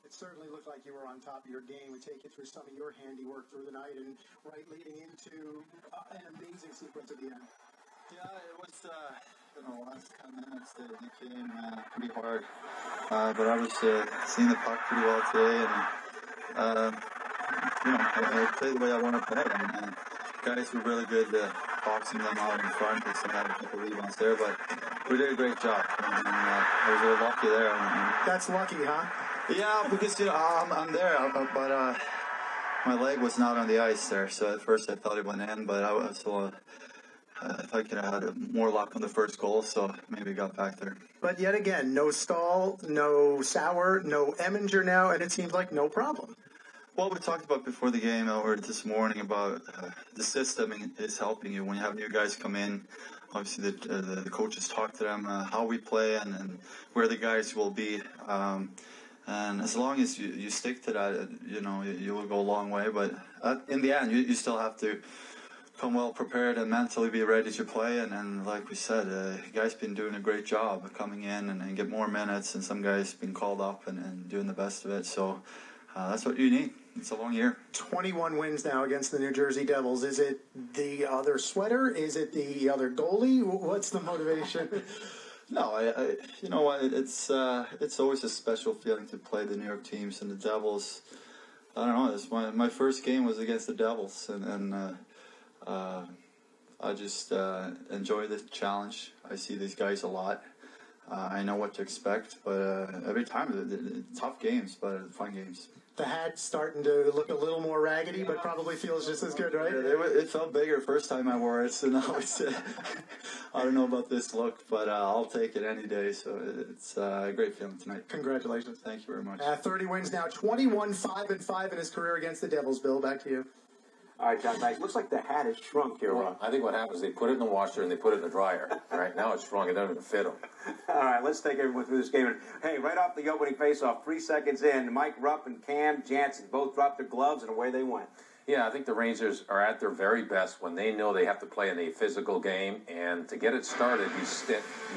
It certainly looked like you were on top of your game. We take you through some of your handiwork through the night and leading into an amazing sequence at the end. Yeah, it was, last 10 minutes they came pretty hard. But I was seeing the puck pretty well today, and, I played the way I want to play. And guys were really good boxing them out in front. They still had a couple rebounds there, but we did a great job. And I was really lucky there. That's lucky, huh? Yeah, because, I'm there, but my leg was not on the ice there. So at first I thought it went in, but I was still... if I could have had more luck on the first goal, so maybe got back there. But yet again, no Stahl, no Sauer, no Eminger now, and it seems like no problem. Well, we talked about before the game or this morning about the system is helping you. When you have new guys come in, obviously the coaches talk to them how we play and where the guys will be. And as long as you stick to that, you will go a long way. But in the end, you still have to come well prepared and mentally be ready to play. And like we said, guys been doing a great job coming in and get more minutes. And some guys been called up and doing the best of it. So that's what you need. It's a long year. 21 wins now against the New Jersey Devils. Is it the other sweater? Is it the other goalie? What's the motivation? No, you know what? It's always a special feeling to play the New York teams and the Devils. I don't know. It's my first game was against the Devils, and I just enjoy the challenge. I see these guys a lot. I know what to expect, but every time tough games, but fun games. The hat's starting to look a little more raggedy, but probably feels just as good, right? It felt bigger first time I wore it, so now it's, I don't know about this look, but I'll take it any day, so it's a great feeling tonight. Congratulations. Thank you very much. 30 wins now, 21-5-5 in his career against the Devils. Bill, back to you. All right, John, it looks like the hat has shrunk here. Well, I think what happens is they put it in the washer and they put it in the dryer. Right now it's shrunk. It doesn't even fit them. All right, let's take everyone through this game. Hey, right off the opening faceoff, 3 seconds in, Mike Rupp and Cam Jansen both dropped their gloves and away they went. Yeah, I think the Rangers are at their very best when they know they have to play in a physical game. And to get it started, you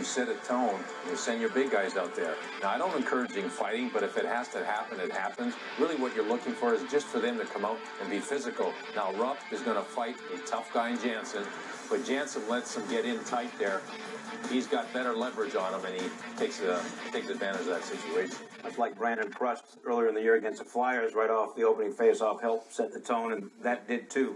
set a tone, you send your big guys out there. Now, I don't encourage fighting, but if it has to happen, it happens. Really what you're looking for is just for them to come out and be physical. Now, Rupp is going to fight a tough guy in Jansen, but Jansen lets him get in tight there. He's got better leverage on him, and he takes advantage of that situation. Much like Brandon Prust earlier in the year against the Flyers, right off the opening faceoff, helped set the tone, and that did too.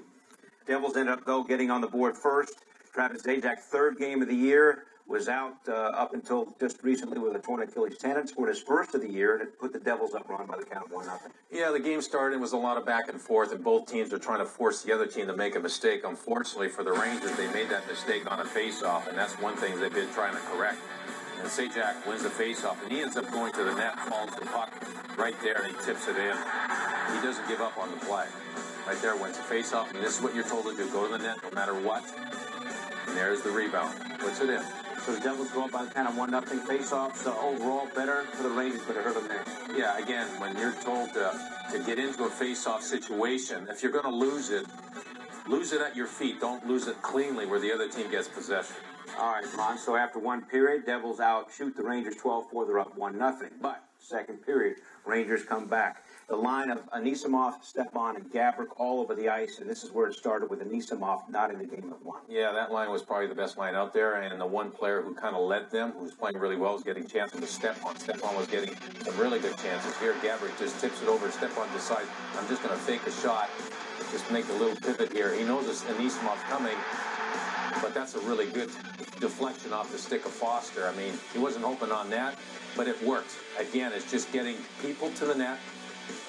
Devils ended up, though, getting on the board first. Travis Zajac, third game of the year, was out up until just recently with a torn Achilles tendon. Scored his first of the year and put the Devils up wrong by the count of 1-0. Yeah, the game started. It was a lot of back and forth, and both teams were trying to force the other team to make a mistake. Unfortunately for the Rangers, they made that mistake on a face-off, and that's one thing they've been trying to correct. And Zajac wins the face-off, and he ends up going to the net, falls the puck right there, and he tips it in. He doesn't give up on the play. Right there wins the face-off, and this is what you're told to do. Go to the net no matter what. And there's the rebound. Puts it in. So the Devils go up by the kind of 1-0 face-off. So overall, better for the Rangers, but it hurt them there. Yeah, again, when you're told to get into a face-off situation, if you're going to lose it at your feet. Don't lose it cleanly where the other team gets possession. All right, Ron. So after one period, Devils outshoot the Rangers 12-4. They're up 1-0. But second period, Rangers come back. The line of Anisimov, Stepan, and Gabrick all over the ice, and this is where it started with Anisimov not in the game at one. Yeah, that line was probably the best line out there, and the one player who kind of led them, who was playing really well, was getting chances to Stepan. Stepan was getting some really good chances here. Gabrick just tips it over. Stepan decides, I'm just going to fake a shot, just make a little pivot here. He knows this Anisimov coming, but that's a really good deflection off the stick of Foster. I mean, he wasn't hoping on that, but it worked. Again, it's just getting people to the net.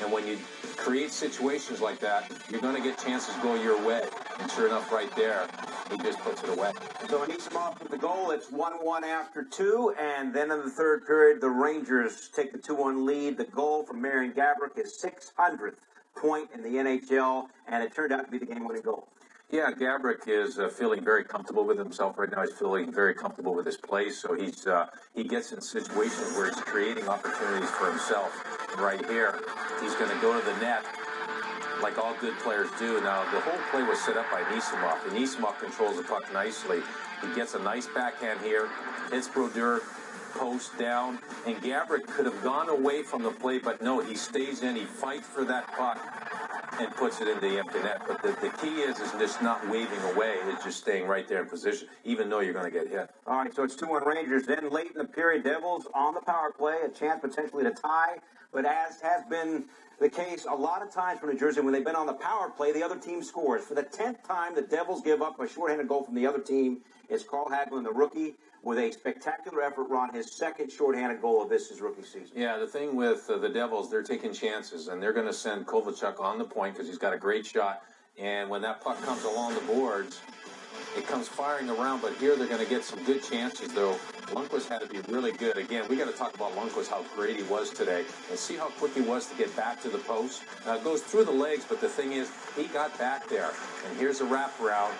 And when you create situations like that, you're going to get chances go your way. And sure enough, right there, he just puts it away. So Anisimov with the goal. It's 1-1 after 2. And then in the third period, the Rangers take the 2-1 lead. The goal from Marian Gabrick, his 600th point in the NHL. And it turned out to be the game-winning goal. Yeah, Gabrick is feeling very comfortable with himself right now. He's feeling very comfortable with his play. So he gets in situations where he's creating opportunities for himself. Right here, he's going to go to the net like all good players do. Now, the whole play was set up by Anisimov. Anisimov controls the puck nicely. He gets a nice backhand here, hits Brodeur, post down, and Gabrick could have gone away from the play, but no, he stays in, he fights for that puck, and puts it in the empty net. But the key is just not waving away. It's just staying right there in position, even though you're going to get hit. All right, so it's 2-1 Rangers. Then late in the period, Devils on the power play, a chance potentially to tie. But as has been the case a lot of times for New Jersey, when they've been on the power play, the other team scores. For the 10th time, the Devils give up a shorthanded goal from the other team. It's Carl Hagelin, the rookie, with a spectacular effort run, his second shorthanded goal of his rookie season. Yeah, the thing with the Devils, they're taking chances, and they're going to send Kovalchuk on the point because he's got a great shot. And when that puck comes along the boards, it comes firing around, but here they're going to get some good chances, though. Lundqvist had to be really good. Again, we got to talk about Lundqvist, how great he was today, and see how quick he was to get back to the post. Now, it goes through the legs, but the thing is, he got back there. And here's a wraparound.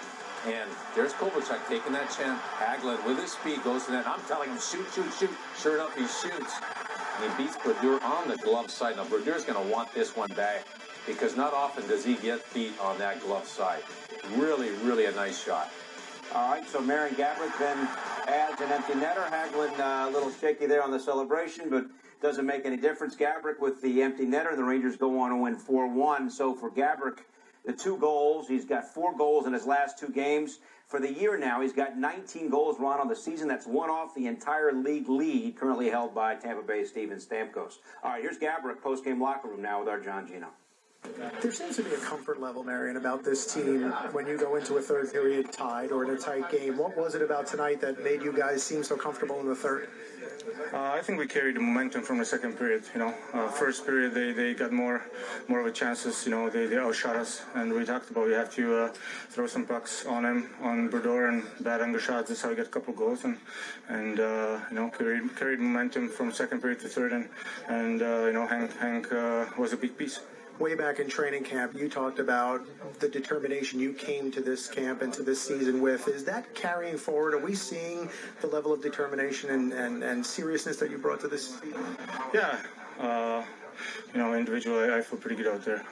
And there's Kovalchuk taking that chance. Hagelin, with his speed, goes to that. I'm telling him, shoot, shoot, shoot. Sure enough, he shoots. And he beats Brodeur on the glove side. Now, Brodeur's going to want this one back because not often does he get beat on that glove side. Really, really a nice shot. All right, so Marian Gaborik then adds an empty netter. Hagelin a little shaky there on the celebration, but doesn't make any difference. Gaborik with the empty netter. The Rangers go on to win 4-1. So for Gaborik, the 2 goals, he's got 4 goals in his last 2 games. For the year now, he's got 19 goals run on the season. That's one off the entire league lead currently held by Tampa Bay's Steven Stamkos. All right, here's Gaborik, post-game locker room now with our John Gino. There seems to be a comfort level, Marian, about this team when you go into a third period tied or in a tight game. What was it about tonight that made you guys seem so comfortable in the third? I think we carried the momentum from the second period. First period they got more of a chances. They outshot us, and we talked about we have to throw some pucks on him, on Brodeur, and bad angle shots. That's how we got a couple goals, and carried momentum from second period to third, and Hank was a big piece. Way back in training camp, you talked about the determination you came to this camp and to this season with. Is that carrying forward? Are we seeing the level of determination and seriousness that you brought to this season? Yeah. Individually, I feel pretty good out there.